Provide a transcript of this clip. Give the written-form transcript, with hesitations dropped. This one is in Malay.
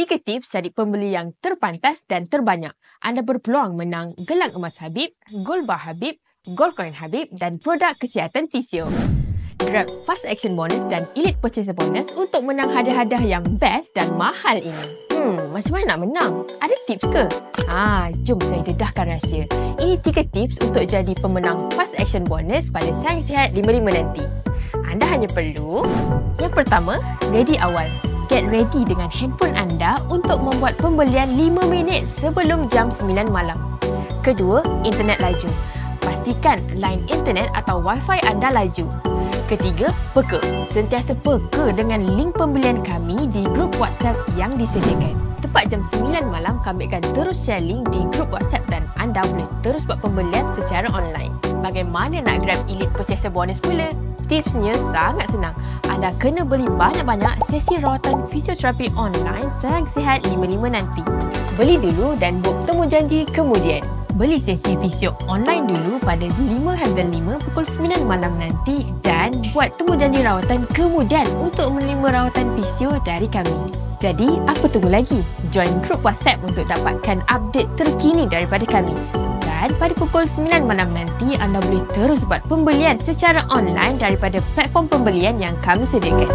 3 tips jadi pembeli yang terpantas dan terbanyak. Anda berpeluang menang gelang emas Habib, gold bar Habib, gold coin Habib dan produk kesihatan Physio. Grab Fast Action Bonus dan Elite Purchaser Bonus untuk menang hadiah-hadiah yang best dan mahal ini. Macam mana nak menang? Ada tips ke? Jom saya dedahkan rahsia. Ini 3 tips untuk jadi pemenang Fast Action Bonus pada Sayang Sihat 55 nanti. Anda hanya perlu, yang pertama, ready awal. Get ready dengan handphone anda untuk membuat pembelian 5 minit sebelum jam 9 malam. Kedua, internet laju. Pastikan line internet atau wifi anda laju. Ketiga, peka. Sentiasa peka dengan link pembelian kami di grup WhatsApp yang disediakan. Tepat jam 9 malam, kami akan terus share link di grup WhatsApp dan anda boleh terus buat pembelian secara online. Bagaimana nak grab Elite Purchaser Bonus pula? Tipsnya sangat senang. Anda kena beli banyak-banyak sesi rawatan fisioterapi online Sayang Sihat 55 nanti. Beli dulu dan book temu janji kemudian. Beli sesi fisio online dulu pada 5/5 pukul 9 malam nanti dan buat temu janji rawatan kemudian untuk menerima rawatan fisio dari kami. Jadi, apa tunggu lagi? Join grup WhatsApp untuk dapatkan update terkini daripada kami. Dan pada pukul 9 malam nanti, anda boleh terus buat pembelian secara online daripada platform pembelian yang kami sediakan.